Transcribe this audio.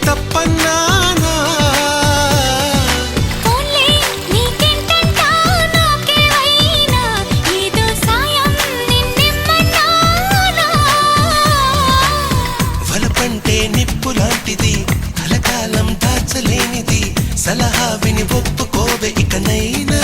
తప్పన్నానా వలపంటే నిప్పు లాంటిది కలకాలం దాచలేనిది సలహా విని ఒప్పుకోవే ఇకనైనా